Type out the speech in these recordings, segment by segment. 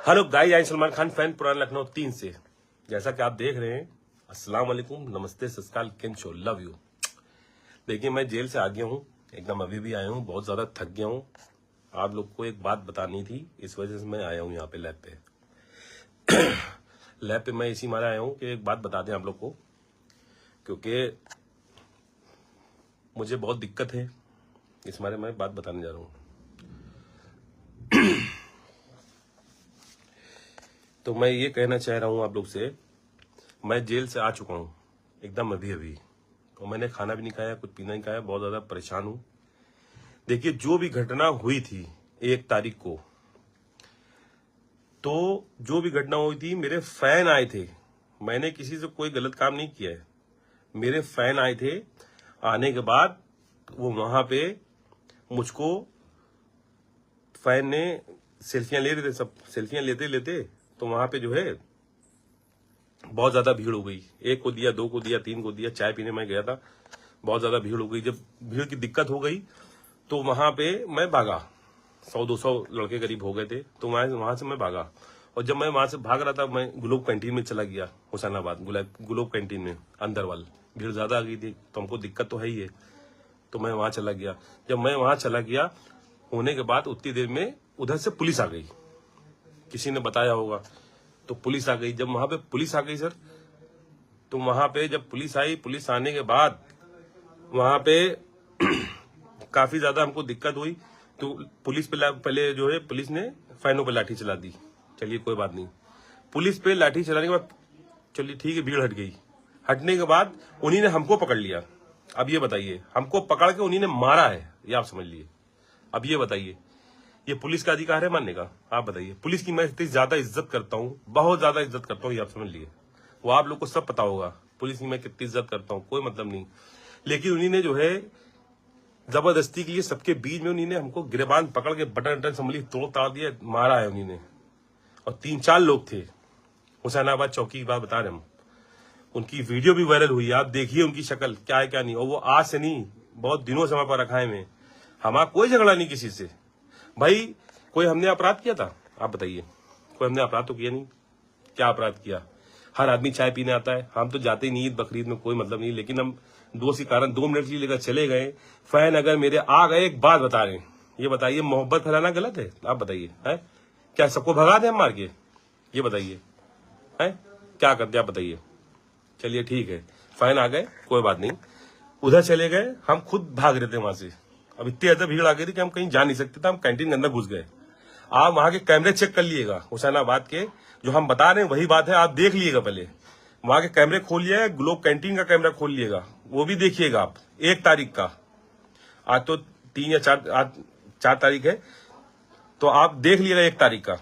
Hello guys, आई Salman Khan fan पुराना लखनऊ 3 से। जैसा कि आप देख रहे हैं, अस्सलाम वालेकुम, नमस्ते, सत श्री अकाल, केम छो, लव यू। देखिए, मैं जेल से आ गया हूँ, एकदम अभी भी आया हूँ, बहुत ज्यादा थक गया हूँ। आप लोग को एक बात बतानी थी, इस वजह से मैं आया हूँ यहाँ पे लैब पे। लैब पे मैं इसी मारे आया हूँ कि एक बात बता दें आप लोग को, क्योंकि मुझे बहुत दिक्कत है, इस मारे मैं बात बताने जा रहा हूँ। तो मैं ये कहना चाह रहा हूँ आप लोग से, मैं जेल से आ चुका हूँ एकदम अभी अभी, और मैंने खाना भी नहीं खाया, कुछ पीना नहीं खाया, बहुत ज्यादा परेशान हूँ। देखिए, जो भी घटना हुई थी 1 तारीख को, तो जो भी घटना हुई थी, मेरे फैन आए थे। मैंने किसी से कोई गलत काम नहीं किया है, मेरे फैन आए थे। आने के बाद वो वहां पे मुझको फैन ने सेल्फियां ले रहे थे, सब सेल्फियां लेते लेते, तो वहां पे जो है बहुत ज्यादा भीड़ हो गई। 1 को दिया, 2 को दिया, 3 को दिया। चाय पीने मैं गया था, बहुत ज्यादा भीड़ हो गई। जब भीड़ की दिक्कत हो गई तो वहां पे मैं भागा। 100-200 लड़के करीब हो गए थे, तो वहां से मैं भागा। और जब मैं वहां से भाग रहा था, मैं ग्लोब कैंटीन में चला गया, हुसैनाबाद ग्लोब कैंटीन में अंदर वाल। भीड़ ज्यादा आ गई थी, तो हमको दिक्कत तो है ही है, तो मैं वहां चला गया। जब मैं वहां चला गया, होने के बाद उतनी देर में उधर से पुलिस आ गई, किसी ने बताया होगा, तो पुलिस आ गई। जब वहां पे पुलिस आ गई सर, तो वहां पे जब पुलिस आई, पुलिस आने के बाद वहां पे काफी ज्यादा हमको दिक्कत हुई। तो पुलिस पे पहले जो है पुलिस ने फैनों पे लाठी चला दी। चलिए कोई बात नहीं, पुलिस पे लाठी चलाने के बाद चलिए ठीक है, भीड़ हट गई। हटने के बाद उन्हीं ने हमको पकड़ लिया। अब ये बताइए, हमको पकड़ के उन्हीं ने मारा है, ये आप समझ लिए। अब ये बताइए, ये पुलिस का अधिकार है मानने का? आप बताइए। पुलिस की मैं इतनी ज्यादा इज्जत करता हूँ, बहुत ज्यादा इज्जत करता हूँ, ये आप समझ लिए। वो आप लोग को सब पता होगा, पुलिस की मैं कितनी इज्जत करता हूँ, कोई मतलब नहीं। लेकिन उन्हीं ने जो है जबरदस्ती के लिए सबके बीच में उन्हीं ने हमको गिरबान पकड़ के बटन संभली तोड़ ताड़ दिया, मारा है उन्हीं ने। और 3-4 लोग थे, हुसैनाबाद चौकी की बात बता रहे हम। उनकी वीडियो भी वायरल हुई, आप देखिए उनकी शक्ल क्या है क्या नहीं। और वो आज से नहीं, बहुत दिनों से हमारे पर रखा है में। हमारा कोई झगड़ा नहीं किसी से भाई। कोई हमने अपराध किया था? आप बताइए, कोई हमने अपराध तो किया नहीं। क्या अपराध किया? हर आदमी चाय पीने आता है, हम तो जाते ही नहीं, ईद बकरीद में कोई मतलब नहीं। लेकिन हम दोस्त के कारण 2 मिनट के लिए लेकर चले गए। फैन अगर मेरे आ गए, एक बात बता रहे हैं, ये बताइए, मोहब्बत फैलाना गलत है? आप बताइए, है क्या सबको भगा दे हम मार के? ये बताइए, है क्या करते? आप बताइए। चलिए ठीक है, फैन आ गए, कोई बात नहीं, उधर चले गए, हम खुद भाग रहे थे वहां से। अब इतनी ज्यादा भीड़ आ गई थी कि हम कहीं जा नहीं सकते थे, हम कैंटीन के अंदर घुस गए। आप वहां के कैमरे चेक कर लीजिएगा, हुसैनाबाद के जो हम बता रहे हैं वही बात है, आप देख लीजिएगा। पहले वहां के कैमरे खोलिएगा, ग्लोब कैंटीन का कैमरा खोल लीजिएगा, वो भी देखिएगा आप। 1 तारीख का, आज तो 3 या 4, आज 4 तारीख है, तो आप देख लीजिएगा 1 तारीख का।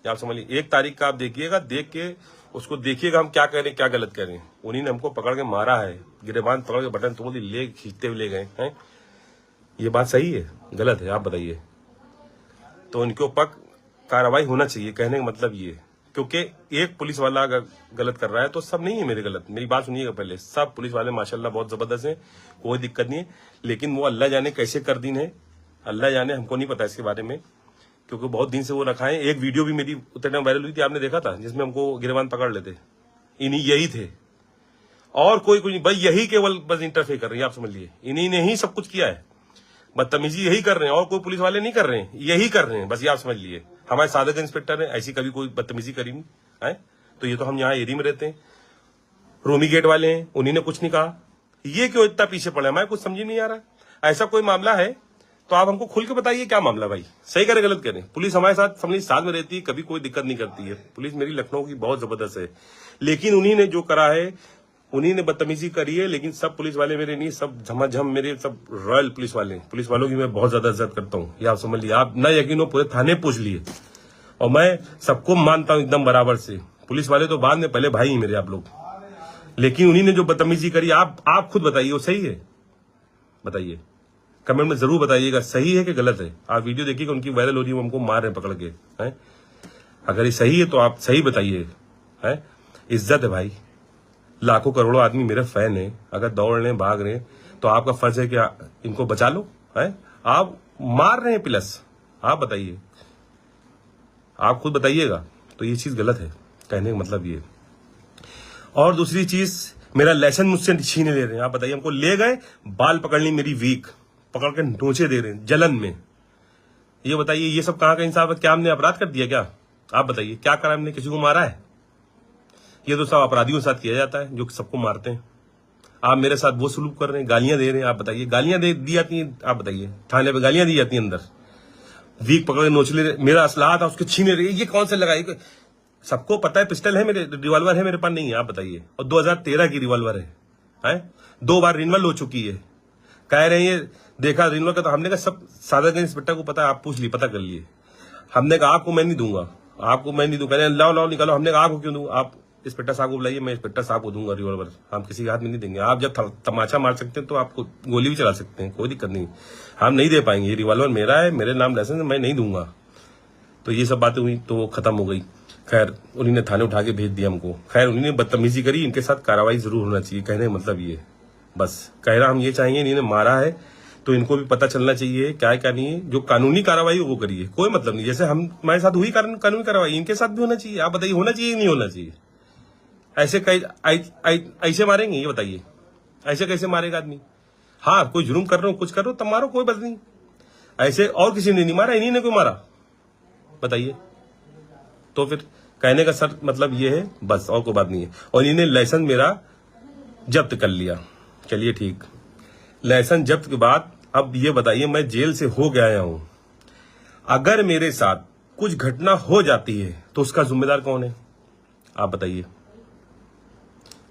आप समझ लीजिए, 1 तारीख का आप देखिएगा, देख के उसको देखिएगा हम क्या कह रहे हैं, क्या गलत कह रहे हैं। उन्हीं ने हमको पकड़ के मारा है, गिरबान पकड़ के बटन तोड़ दी, ले खींचते हुए ले गए हैं। ये बात सही है गलत है? आप बताइए। तो इनके ऊपर कार्रवाई होना चाहिए, कहने का मतलब ये। क्योंकि एक पुलिस वाला अगर गलत कर रहा है तो सब नहीं है मेरे गलत। मेरी बात सुनिएगा पहले, सब पुलिस वाले माशाल्लाह बहुत जबरदस्त हैं, कोई दिक्कत नहीं है। लेकिन वो अल्लाह जाने कैसे कर दिन है, अल्लाह जाने, हमको नहीं पता इसके बारे में, क्योंकि बहुत दिन से वो रखा है। एक वीडियो भी मेरी उतने टाइम वायरल हुई थी, आपने देखा था, जिसमें हमको गिरबान पकड़ लेते, इन्हीं यही थे, और कोई नहीं भाई। यही केवल बस इंटरफेयर कर रही है, आप समझ लिए। इन्हीं ने ही सब कुछ किया है, बदतमीजी यही कर रहे हैं, और कोई पुलिस वाले नहीं कर रहे हैं, यही कर रहे हैं बस, ये आप समझ लिए। हमारे सादक इंस्पेक्टर है, ऐसी कभी कोई बदतमीजी करी नहीं है। तो ये तो हम यहाँ एरिया में रहते हैं, रोमी गेट वाले हैं, उन्हीं ने कुछ नहीं कहा। ये क्यों इतना पीछे पड़े, हमें कुछ समझ नहीं आ रहा। ऐसा कोई मामला है तो आप हमको खुल के बताइए, क्या मामला भाई, सही करे गलत करें। पुलिस हमारे साथ समझ साथ में रहती है, कभी कोई दिक्कत नहीं करती है। पुलिस मेरी लखनऊ की बहुत जबरदस्त है, लेकिन उन्हीं ने जो करा है, उन्हीं ने बदतमीजी करी है। लेकिन सब पुलिस वाले मेरे नहीं, सब झमाझम मेरे, सब रॉयल पुलिस वाले। पुलिस वालों की मैं बहुत ज्यादा इज्जत करता हूँ, ये आप समझ लिए। आप ना यकीन हो, पूरे थाने पूछ लिए, और मैं सबको मानता हूँ एकदम बराबर से। पुलिस वाले तो बाद में, पहले भाई ही मेरे आप लोग। लेकिन उन्हीं ने जो बदतमीजी करी, आप खुद बताइए, वो सही है? बताइए, कमेंट में जरूर बताइएगा, सही है कि गलत है। आप वीडियो देखिएगा, उनकी वायरल हो रही है, हमको मार रहे हैं पकड़ के, हैं? अगर ये सही है तो आप सही बताइए, है? इज्जत है भाई, लाखों करोड़ों आदमी मेरे फैन है, अगर दौड़ रहे भाग रहे तो आपका फर्ज है कि इनको बचा लो, है? आप मार रहे हैं प्लस, आप बताइए, आप खुद बताइएगा। तो ये चीज गलत है, कहने का मतलब ये। और दूसरी चीज, मेरा लाइसेंस मुझसे छीने ले रहे हैं। आप बताइए, हमको ले गए, बाल पकड़ ली मेरी वीक, पकड़ के नोचे दे रहे हैं जलन में। ये बताइए, ये सब कहाँ का इंसाफ है? क्या हमने अपराध कर दिया क्या? आप बताइए, क्या करा हमने? किसी को मारा है? ये तो सब अपराधियों के साथ किया जाता है, जो सबको मारते हैं। आप मेरे साथ वो सलूक कर रहे हैं, गालियां दे रहे हैं। आप बताइए, गालियां दी जाती हैं? आप बताइए, थाने पे गालियां दी जाती हैं अंदर? वीक पकड़ के नोच ले रहे, मेरा असलाह था उसके छीने रहे। ये कौन सा लगाई? सबको पता है पिस्टल है मेरे, रिवॉल्वर है मेरे पास, नहीं है? आप बताइए। और 2013 की रिवॉल्वर है? 2 बार रिन्वल हो चुकी है। कह रहे हैं देखा रिन्वल का, तो हमने कहा सब सादरगंज इंस्पेक्टर को पता है, आप पूछ ली, पता कर लिए। हमने कहा आपको मैं नहीं दूंगा, आपको मैं नहीं दूंगा। कह रहे लाओ लाओ निकालो। हमने कहा आपको क्यों दूं? आप इंस्पेक्टर साहब को बुलाइए, मैं इंस्पेक्टर साहब को दूंगा रिवॉल्वर। हम किसी के हाथ में नहीं देंगे। आप जब तमाचा मार सकते हैं तो आपको गोली भी चला सकते हैं, कोई दिक्कत नहीं। हम नहीं दे पाएंगे, ये रिवॉल्वर मेरा है, मेरे नाम लाइसेंस, मैं नहीं दूंगा। तो ये सब बातें हुई तो खत्म हो गई। खैर उन्होंने थाने उठा के भेज दिया हमको। खैर उन्होंने बदतमीजी करी, इनके साथ कार्रवाई जरूर होना चाहिए, कहने का मतलब ये। बस कह रहा हम ये चाहेंगे, इन्होंने मारा है तो इनको भी पता चलना चाहिए क्या है क्या नहीं है। जो कानूनी कार्रवाई वो करिए, कोई मतलब नहीं। जैसे हम हमारे साथ हुई कानूनी कार्रवाई, इनके साथ भी होना चाहिए। आप बताइए, होना चाहिए नहीं होना चाहिए? ऐसे ऐसे मारेंगे? ये बताइए, ऐसे कैसे मारेगा आदमी? हाँ, कोई जुर्म कर रहे हो, कुछ कर रहे हो, तब मारो, कोई बात नहीं। ऐसे और किसी ने नहीं मारा, इन्हीं ने क्यों मारा? बताइए। तो फिर कहने का सर मतलब ये है, बस और कोई बात नहीं है। और इन्हें लाइसेंस मेरा जब्त कर लिया, चलिए ठीक। लाइसेंस जब्त के बाद अब ये बताइए, मैं जेल से हो गया आया हूं, अगर मेरे साथ कुछ घटना हो जाती है तो उसका जिम्मेदार कौन है? आप बताइए,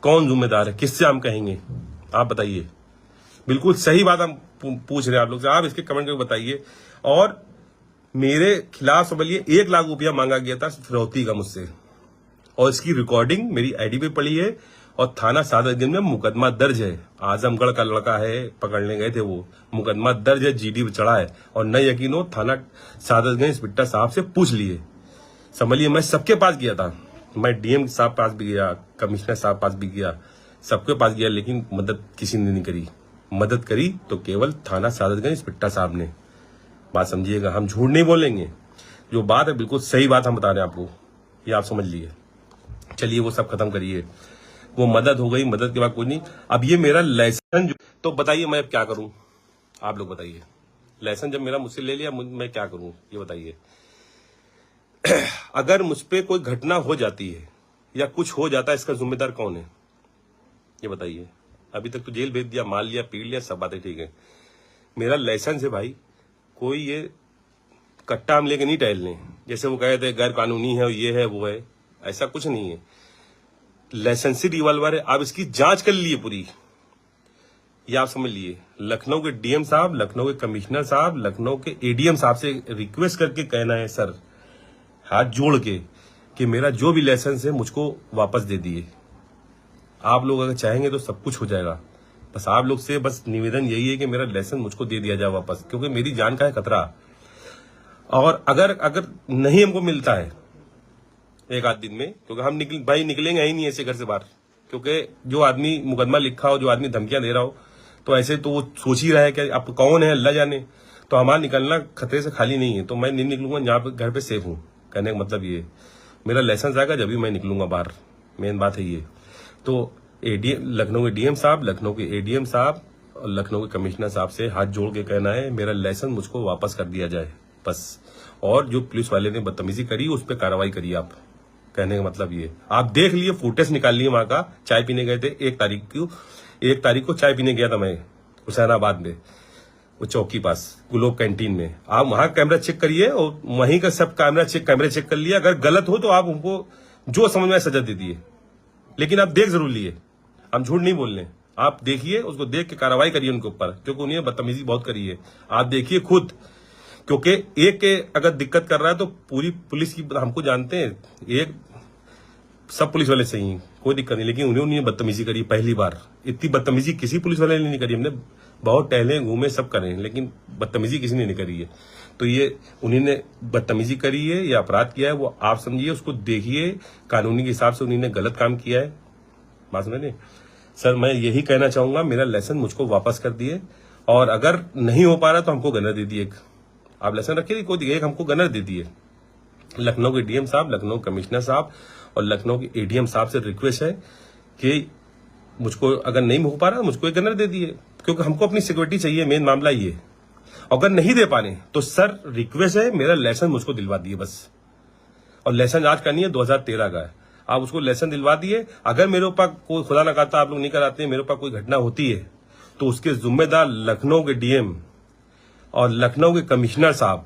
कौन जिम्मेदार है? किससे हम कहेंगे? आप बताइए। बिल्कुल सही बात हम पूछ रहे हैं आप लोग से, आप इसके कमेंट करके बताइए। और मेरे खिलाफ समझिए 1 लाख रुपया मांगा गया था फिरौती का मुझसे, और इसकी रिकॉर्डिंग मेरी आईडी पे पड़ी है, और थाना सादरगंज में मुकदमा दर्ज है। आजमगढ़ का लड़का है, पकड़ने गए थे वो, मुकदमा दर्ज है, जीडी पे चढ़ा है। और न यकीन हो, थाना सादरगंज इंस्पेक्टर साहब से पूछ लिए। समझिए, मैं सबके पास गया था, मैं डीएम साहब पास भी गया, कमिश्नर साहब पास भी गया, सबके पास गया, लेकिन मदद किसी ने नहीं करी। मदद करी तो केवल थाना सादरगंज इंस्पेक्टर साहब ने। बात समझिएगा, हम झूठ नहीं बोलेंगे, जो बात है बिल्कुल सही बात हम बता रहे हैं आपको, ये आप समझ लिए। चलिए वो सब खत्म करिए, वो मदद हो गई, मदद के बाद कोई नहीं। अब ये मेरा लाइसेंस, तो बताइए मैं अब क्या करूं? आप लोग बताइए, लाइसेंस जब मेरा मुझसे ले लिया, मैं क्या करूं ये बताइए। अगर मुझ पे कोई घटना हो जाती है या कुछ हो जाता है, इसका जिम्मेदार कौन है ये बताइए। अभी तक तो जेल भेज दिया, मार लिया, पीट लिया, सब बातें ठीक है। मेरा लाइसेंस है भाई, कोई ये कट्टा हम लेके नहीं टहल लें, जैसे वो कहे थे गैर कानूनी है, ये है वो है, ऐसा कुछ नहीं है। लाइसेंसी रिवॉल्वर है, आप इसकी जांच कर लिए पूरी, ये आप समझ लिए। लखनऊ के डीएम साहब, लखनऊ के कमिश्नर साहब, लखनऊ के एडीएम साहब से रिक्वेस्ट करके कहना है सर, हाथ जोड़ के, कि मेरा जो भी लाइसेंस है मुझको वापस दे दिए। आप लोग अगर चाहेंगे तो सब कुछ हो जाएगा। बस आप लोग से बस निवेदन यही है कि मेरा लाइसेंस मुझको दे दिया जाए वापस, क्योंकि मेरी जान का है खतरा। और अगर नहीं हमको मिलता है 1 आध दिन में, क्योंकि हम निकलेंगे ही नहीं ऐसे घर से बाहर, क्योंकि जो आदमी मुकदमा लिखा हो, जो आदमी धमकियां दे रहा हो, तो ऐसे तो वो सोच ही रहा है कि अब कौन है, अल्लाह जाने। तो हमारा निकलना खतरे से खाली नहीं है, तो मैं नहीं निकलूंगा जहां पर घर पे सेफ हूं। कहने का मतलब ये, मेरा लाइसेंस आएगा जब भी मैं निकलूंगा बाहर, मेन बात है ये। तो लखनऊ के डीएम साहब, लखनऊ के एडीएम साहब और लखनऊ के कमिश्नर साहब से हाथ जोड़ के कहना है मेरा लाइसेंस मुझको वापस कर दिया जाए बस। और जो पुलिस वाले ने बदतमीजी करी उस पर कार्रवाई करिए आप, कहने का मतलब ये। आप देख लिए, फुटेज निकाल लिए वहां का, चाय पीने गए थे 1 तारीख को चाय पीने गया था मैं हुसैनाबाद में, वो चौकी पास ग्लोब कैंटीन में। आप वहां कैमरा चेक करिए, और वहीं का सब कैमरे चेक कर लिए। अगर गलत हो तो आप उनको जो समझ में सजा दे दिए, लेकिन आप देख जरूर लिए, हम झूठ नहीं बोल रहे। आप देखिए, उसको देख के कार्रवाई करिए उनके ऊपर, क्योंकि उन्हें बदतमीजी बहुत करी है। आप देखिए खुद, क्योंकि एक के अगर दिक्कत कर रहा है तो पूरी पुलिस की, हमको जानते हैं, एक सब पुलिस वाले सही हैं, कोई दिक्कत नहीं, लेकिन उन्होंने बदतमीजी करी पहली बार। इतनी बदतमीजी किसी पुलिस वाले ने नहीं करी। हमने बहुत टहले घूमे सब करें, लेकिन बदतमीजी किसी ने नहीं करी है। तो ये उन्होंने बदतमीजी करी है या अपराध किया है, वो आप समझिए, उसको देखिए, कानूनी के हिसाब से उन्होंने गलत काम किया है। बात समझे सर, मैं यही कहना चाहूंगा, मेरा लाइसेंस मुझको वापस कर दिए, और अगर नहीं हो पा रहा तो हमको गनर दे दिए। आप लाइसेंस रखिए, कोई एक हमको गनर दे दिए, लखनऊ के डीएम साहब, लखनऊ कमिश्नर साहब और लखनऊ के एडीएम साहब से रिक्वेस्ट है कि मुझको अगर नहीं हो पा रहा मुझको एक गनर दे दिए, क्योंकि हमको अपनी सिक्योरिटी चाहिए। मेन मामला ये, अगर नहीं दे पाने तो सर रिक्वेस्ट है, मेरा लाइसेंस मुझको दिलवा दिए बस। और लाइसेंस आज का नहीं है, 2013 का है। आप उसको लाइसेंस दिलवा दिए। अगर मेरे ऊपर कोई, खुदा ना कहता आप लोग नहीं कराते, मेरे ऊपर कोई घटना होती है तो उसके जिम्मेदार लखनऊ के डीएम और लखनऊ के कमिश्नर साहब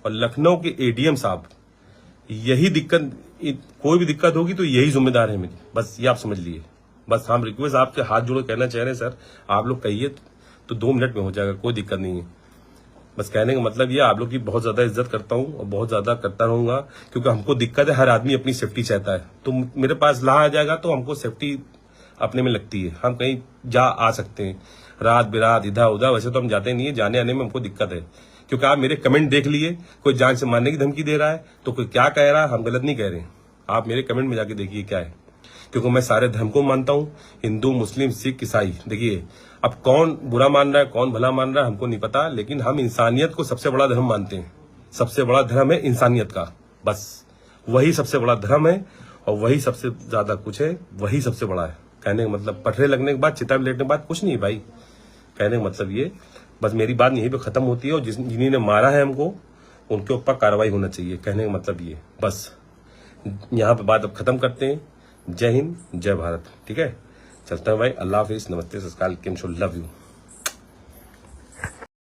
और लखनऊ के एडीएम साहब। यही दिक्कत, कोई भी दिक्कत होगी तो यही जिम्मेदार है मेरी, बस ये आप समझ लिए। बस हम रिक्वेस्ट आपके हाथ जोड़ कहना चाह रहे हैं सर, आप लोग कहिए तो 2 मिनट में हो जाएगा, कोई दिक्कत नहीं है। बस कहने का मतलब ये, आप लोग की बहुत ज्यादा इज्जत करता हूं और बहुत ज्यादा करता रहूंगा, क्योंकि हमको दिक्कत है, हर आदमी अपनी सेफ्टी चाहता है। तो मेरे पास ला आ जाएगा तो हमको सेफ्टी अपने में लगती है, हम कहीं जा आ सकते हैं रात बिरात इधर उधर। वैसे तो हम जाते नहीं है, जाने आने में हमको दिक्कत है, क्योंकि आप मेरे कमेंट देख लिए, कोई जान से मारने की धमकी दे रहा है तो कोई क्या कह रहा है, हम गलत नहीं कह रहे। आप मेरे कमेंट में जाके देखिए क्या है, क्योंकि मैं सारे धर्म को मानता हूँ, हिंदू मुस्लिम सिख ईसाई। देखिए अब कौन बुरा मान रहा है कौन भला मान रहा है हमको नहीं पता, लेकिन हम इंसानियत को सबसे बड़ा धर्म मानते हैं। सबसे बड़ा धर्म है इंसानियत का, बस वही सबसे बड़ा धर्म है और वही सबसे ज्यादा कुछ है, वही सबसे बड़ा है। कहने का मतलब पटरे लगने के बाद, चिता में लेटने के बाद कुछ नहीं भाई। कहने का मतलब ये, बस मेरी बात यहीं पे खत्म होती है, और जिन्हीं ने मारा है हमको उनके ऊपर कार्रवाई होना चाहिए। कहने का मतलब ये, बस यहाँ पे बात अब खत्म करते हैं। जय हिंद जय भारत। ठीक है, चलता है भाई, अल्लाह हाफिज, नमस्ते, सत श्री अकाल, केम शो, लव यू।